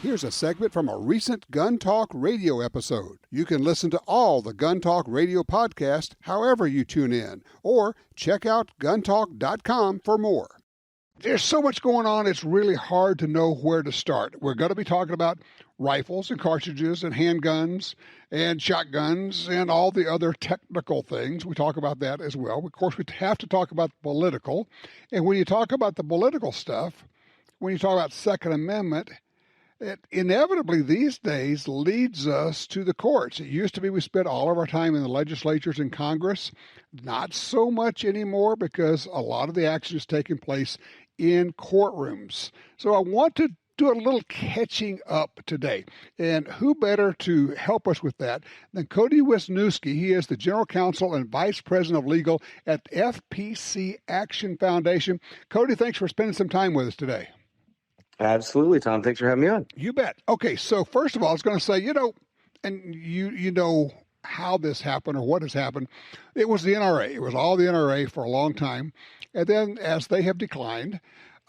Here's a segment from a recent Gun Talk radio episode. You can listen to all the Gun Talk radio podcasts however you tune in, or check out guntalk.com for more. There's so much going on, it's really hard to know where to start. We're going to be talking about rifles and cartridges and handguns and shotguns and all the other technical things. We talk about that as well. Of course, we have to talk about the political. And when you talk about the political stuff, when you talk about Second Amendment, it inevitably these days leads us to the courts. It used to be we spent all of our time in the legislatures and Congress. Not so much anymore because a lot of the action is taking place in courtrooms. So I want to do a little catching up today. And who better to help us with that than Cody Wisniewski. He is the General Counsel and Vice President of Legal at FPC Action Foundation. Cody, thanks for spending some time with us today. Absolutely, Tom. Thanks for having me on. You bet. Okay, so first of all, I was going to say, and you know how this happened or what has happened. It was the NRA. It was all the NRA for a long time. And then as they have declined,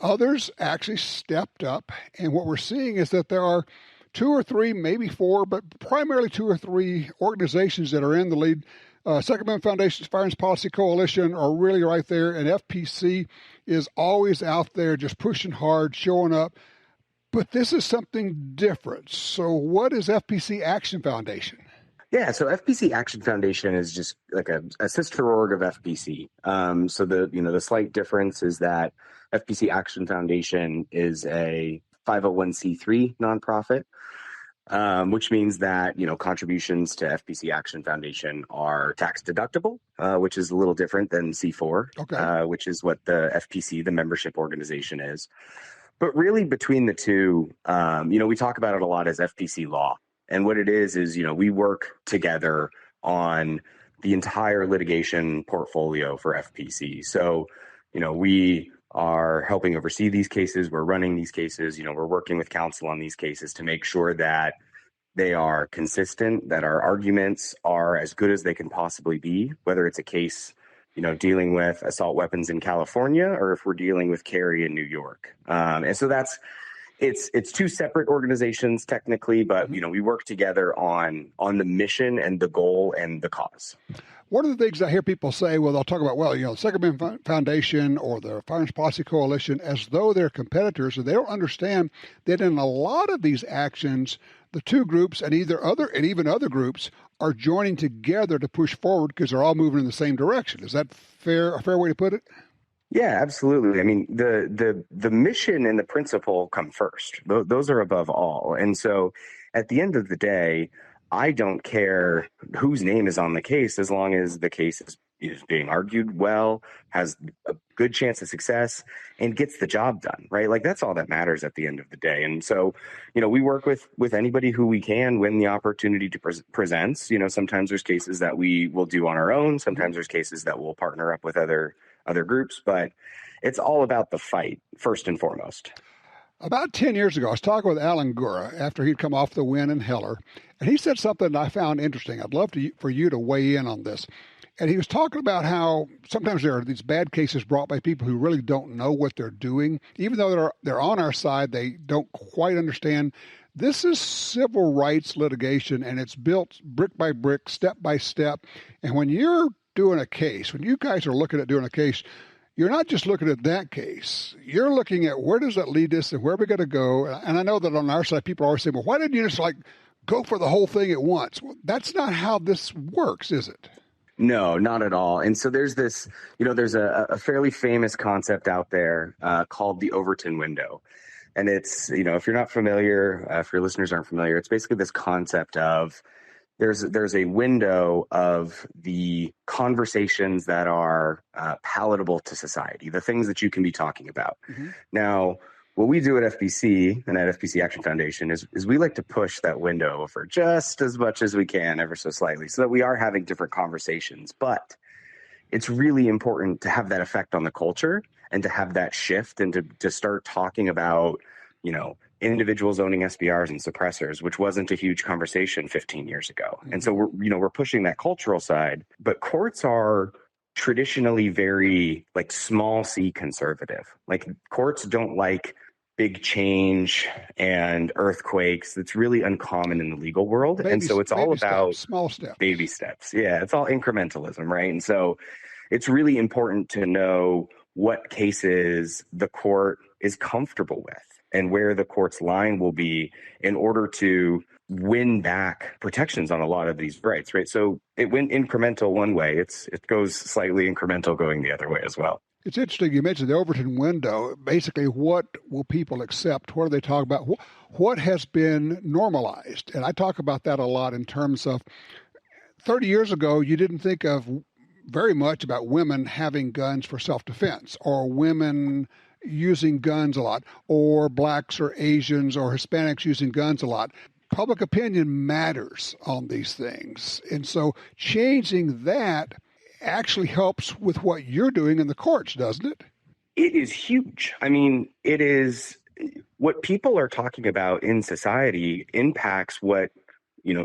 others actually stepped up. And what we're seeing is that there are 2 or 3, maybe 4, but primarily 2 or 3 organizations that are in the lead. Second Amendment Foundation's Firearms Policy Coalition are really right there, and FPC is always out there just pushing hard, showing up. But this is something different. So what is FPC Action Foundation? Yeah, so FPC Action Foundation is just like a sister org of FPC. So the slight difference is that FPC Action Foundation is a 501c3 nonprofit, which means that contributions to FPC Action Foundation are tax deductible, which is a little different than C4, which is what the FPC, the membership organization, is. But really, between the two, we talk about it a lot as FPC law. And what it is we work together on the entire litigation portfolio for FPC. So, we are helping oversee these cases. We're running these cases. We're working with counsel on these cases to make sure that they are consistent, that our arguments are as good as they can possibly be, whether it's a case, dealing with assault weapons in California or if we're dealing with carry in New York. And so it's 2 separate organizations technically, but we work together on the mission and the goal and the cause. One of the things I hear people say, they'll talk about, the Second Amendment Foundation or the Firearms Policy Coalition as though they're competitors, and they don't understand that in a lot of these actions, the 2 groups and even other groups are joining together to push forward because they're all moving in the same direction. Is that a fair way to put it? Yeah, absolutely. I mean, the mission and the principle come first. Those are above all. And so at the end of the day, I don't care whose name is on the case as long as the case is being argued well, has a good chance of success, and gets the job done, right? Like, that's all that matters at the end of the day. And so, we work with anybody who we can when the opportunity to presents. Sometimes there's cases that we will do on our own. Sometimes there's cases that we'll partner up with other groups, but it's all about the fight first and foremost. About 10 years ago, I was talking with Alan Gura after he'd come off the win in Heller, and he said something that I found interesting. I'd love for you to weigh in on this. And he was talking about how sometimes there are these bad cases brought by people who really don't know what they're doing. Even though they're on our side, they don't quite understand. This is civil rights litigation, and it's built brick by brick, step by step. And when you're doing a case, when you guys are looking at doing a case, you're not just looking at that case. You're looking at where does that lead us and where are we going to go. And I know that on our side, people always say, well, why didn't you just go for the whole thing at once? Well, that's not how this works, is it? No, not at all. And so there's this, there's a fairly famous concept out there called the Overton window. And it's, if you're not familiar, if your listeners aren't familiar, it's basically this concept of there's a window of the conversations that are palatable to society, the things that you can be talking about. Mm-hmm. Now, what we do at FPC and at FPC Action Foundation is we like to push that window over just as much as we can, ever so slightly, so that we are having different conversations. But it's really important to have that effect on the culture and to have that shift and to start talking about, individuals owning SBRs and suppressors, which wasn't a huge conversation 15 years ago. Mm-hmm. And so we're pushing that cultural side, but courts are traditionally very small C conservative. Like, courts don't like big change and earthquakes. That's really uncommon in the legal world. And so it's all about small steps. Baby steps. Yeah, it's all incrementalism, right? And so it's really important to know what cases the court is comfortable with and where the court's line will be in order to win back protections on a lot of these rights, right? So it went incremental one way. It goes slightly incremental going the other way as well. It's interesting you mentioned the Overton window. Basically, what will people accept? What are they talking about? What has been normalized? And I talk about that a lot in terms of 30 years ago, you didn't think of very much about women having guns for self-defense or women using guns a lot or blacks or Asians or Hispanics using guns a lot. Public opinion matters on these things. And so changing that actually helps with what you're doing in the courts, doesn't it? It is huge. I mean, it is what people are talking about in society impacts what,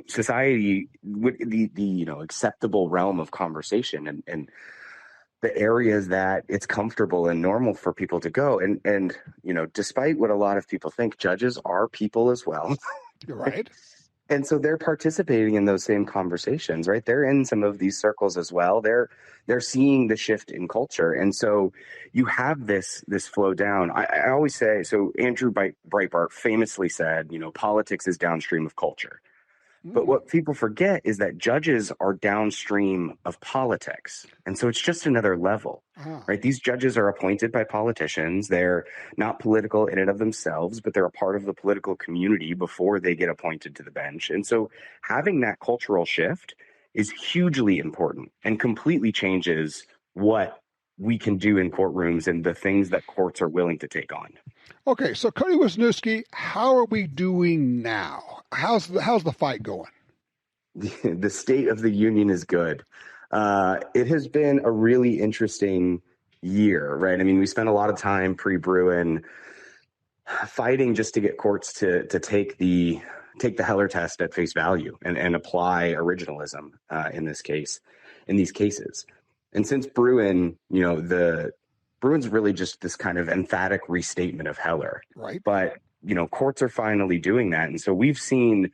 society, the acceptable realm of conversation and the areas that it's comfortable and normal for people to go. And despite what a lot of people think, judges are people as well. You're right. And so they're participating in those same conversations, right? They're in some of these circles as well. They're seeing the shift in culture. And so you have this flow down. I always say, so Andrew Breitbart famously said, politics is downstream of culture. But what people forget is that judges are downstream of politics. And so it's just another level, right? These judges are appointed by politicians. They're not political in and of themselves, but they're a part of the political community before they get appointed to the bench. And so having that cultural shift is hugely important and completely changes what we can do in courtrooms and the things that courts are willing to take on. Okay, so Cody Wisniewski, how are we doing now? How's the fight going? The state of the union is good. It has been a really interesting year, right? I mean, we spent a lot of time pre-Bruin fighting just to get courts to take the Heller test at face value and apply originalism in these cases. And since Bruin, Bruin's really just this kind of emphatic restatement of Heller. Right. But, courts are finally doing that. And so we've seen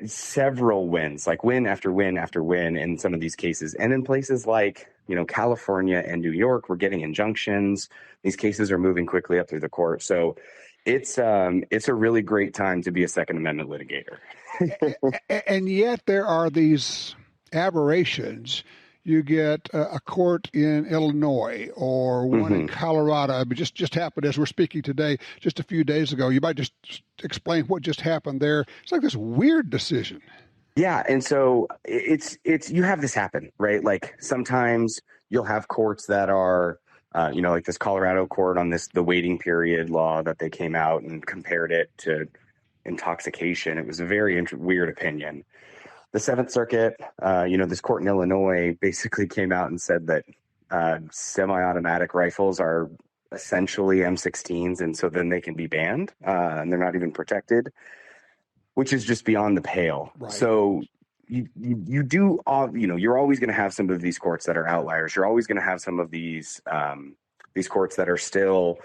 several wins, like win after win after win in some of these cases. And in places like, California and New York, we're getting injunctions. These cases are moving quickly up through the court. So it's a really great time to be a Second Amendment litigator. And yet there are these aberrations. You get a court in Illinois or one in Colorado. It just happened as we're speaking today, just a few days ago. You might just explain what just happened there. It's like this weird decision. Yeah, and so it's you have this happen, right? Like sometimes you'll have courts that are, like this Colorado court on the waiting period law that they came out and compared it to intoxication. It was a very weird opinion. The Seventh Circuit, this court in Illinois basically came out and said that semi-automatic rifles are essentially M16s, and so then they can be banned, and they're not even protected, which is just beyond the pale. Right. So you do, you're always going to have some of these courts that are outliers. You're always going to have some of these courts that are still,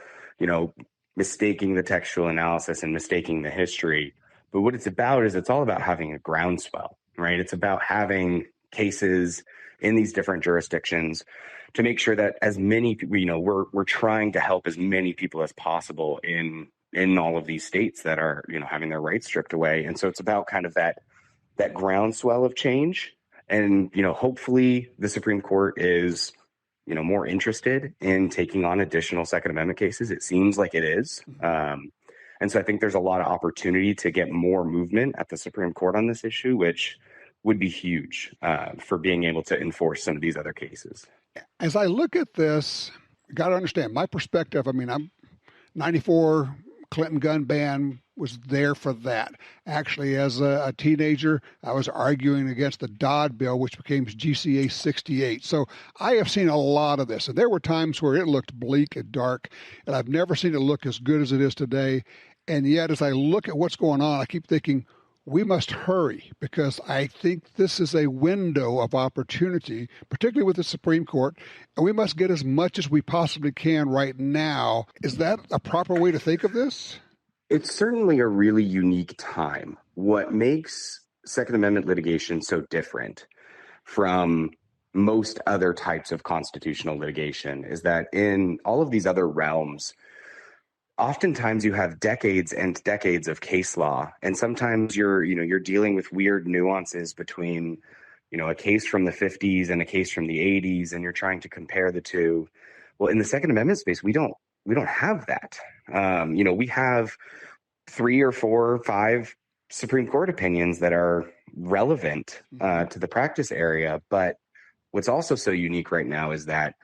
mistaking the textual analysis and mistaking the history. But what it's about is it's all about having a groundswell. Right. It's about having cases in these different jurisdictions to make sure that as many, we're trying to help as many people as possible in all of these states that are, having their rights stripped away. And so it's about kind of that groundswell of change. And, hopefully the Supreme Court is, more interested in taking on additional Second Amendment cases. It seems like it is. And so I think there's a lot of opportunity to get more movement at the Supreme Court on this issue, which would be huge for being able to enforce some of these other cases. As I look at this, you got to understand my perspective. I mean, I'm 94 Clinton gun ban was there for that. Actually, as a teenager, I was arguing against the Dodd bill, which became GCA 68. So I have seen a lot of this. And there were times where it looked bleak and dark, and I've never seen it look as good as it is today. And yet, as I look at what's going on, I keep thinking, we must hurry because I think this is a window of opportunity, particularly with the Supreme Court, and we must get as much as we possibly can right now. Is that a proper way to think of this? It's certainly a really unique time. What makes Second Amendment litigation so different from most other types of constitutional litigation is that in all of these other realms, oftentimes you have decades and decades of case law, and sometimes you're dealing with weird nuances between a case from the 50s and a case from the 80s, and you're trying to compare the two. Well, in the Second Amendment space, we don't have that. We have 3 or 4 or 5 Supreme Court opinions that are relevant to the practice area. But what's also so unique right now is that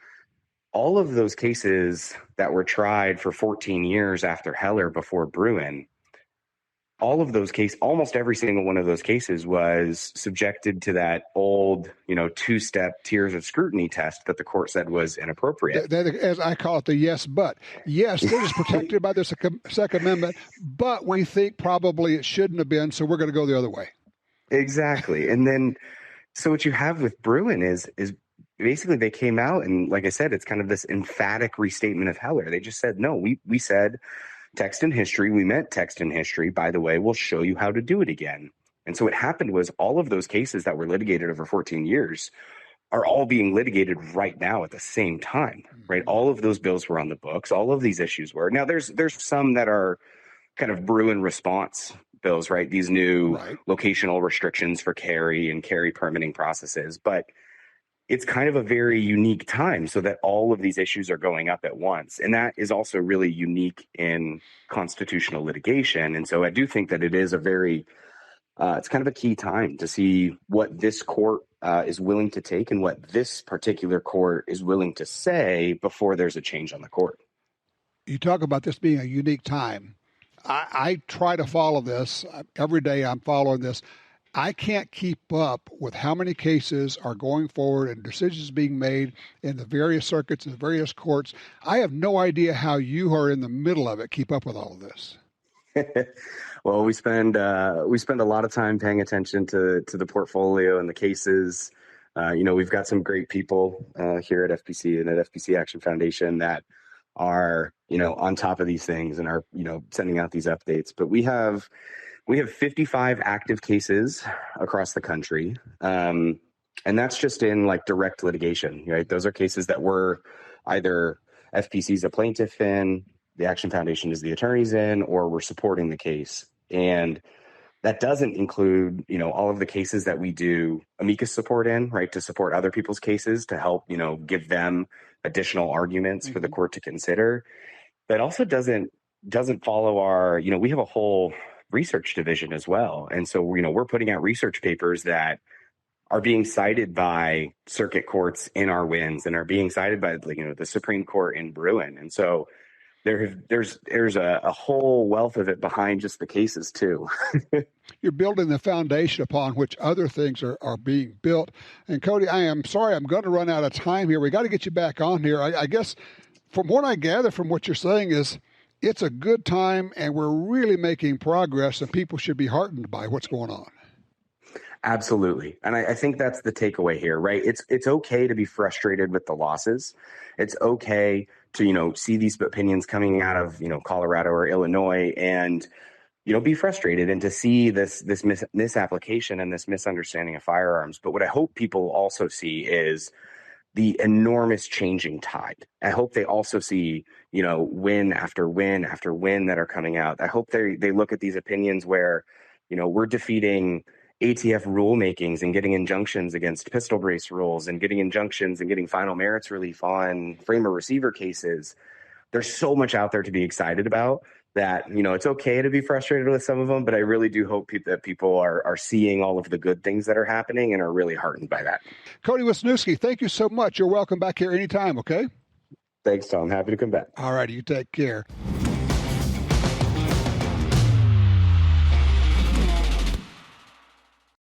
all of those cases that were tried for 14 years after Heller before Bruin, all of those cases, almost every single one of those cases was subjected to that old, 2-step tiers of scrutiny test that the court said was inappropriate. As I call it, the yes, but. Yes, this is protected by the Second Amendment, but we think probably it shouldn't have been, so we're going to go the other way. Exactly. And then, so what you have with Bruin is basically they came out and, like I said, it's kind of this emphatic restatement of Heller. They just said, no, we said text and history. We meant text and history. By the way, we'll show you how to do it again. And so what happened was all of those cases that were litigated over 14 years are all being litigated right now at the same time, right? All of those bills were on the books. All of these issues were. Now, there's some that are kind of Bruin response bills, right? These new locational restrictions for carry and carry permitting processes. But it's kind of a very unique time so that all of these issues are going up at once. And that is also really unique in constitutional litigation. And so I do think that it is a very, it's kind of a key time to see what this court is willing to take and what this particular court is willing to say before there's a change on the court. You talk about this being a unique time. I try to follow this. Every day I'm following this. I can't keep up with how many cases are going forward and decisions being made in the various circuits and the various courts. I have no idea how you are in the middle of it, keep up with all of this. Well, we spend a lot of time paying attention to the portfolio and the cases. We've got some great people here at FPC and at FPC Action Foundation that are, on top of these things and are, sending out these updates. But we have 55 active cases across the country. And that's just in like direct litigation, right? Those are cases that we're either FPC's a plaintiff in, the Action Foundation is the attorneys in, or we're supporting the case. And that doesn't include, all of the cases that we do amicus support in, right? To support other people's cases, to help, give them additional arguments for the court to consider. That also doesn't follow our, we have a whole research division as well. And so, we're putting out research papers that are being cited by circuit courts in our wins and are being cited by, the Supreme Court in Bruin. And so there's a whole wealth of it behind just the cases too. You're building the foundation upon which other things are being built. And Cody, I am sorry, I'm going to run out of time here. We got to get you back on here. I guess from what I gather from what you're saying is it's a good time and we're really making progress and people should be heartened by what's going on. Absolutely. And I think that's the takeaway here, right? It's okay to be frustrated with the losses. It's okay to, see these opinions coming out of, Colorado or Illinois and, be frustrated and to see this misapplication and this misunderstanding of firearms. But what I hope people also see is the enormous changing tide. I hope they also see, win after win after win that are coming out. I hope they look at these opinions where, we're defeating ATF rulemakings and getting injunctions against pistol brace rules and getting injunctions and getting final merits relief on framer receiver cases. There's so much out there to be excited about that, it's okay to be frustrated with some of them, but I really do hope that people are seeing all of the good things that are happening and are really heartened by that. Cody Wisniewski, thank you so much. You're welcome back here anytime, okay? Thanks, Tom. Happy to come back. All right, you take care.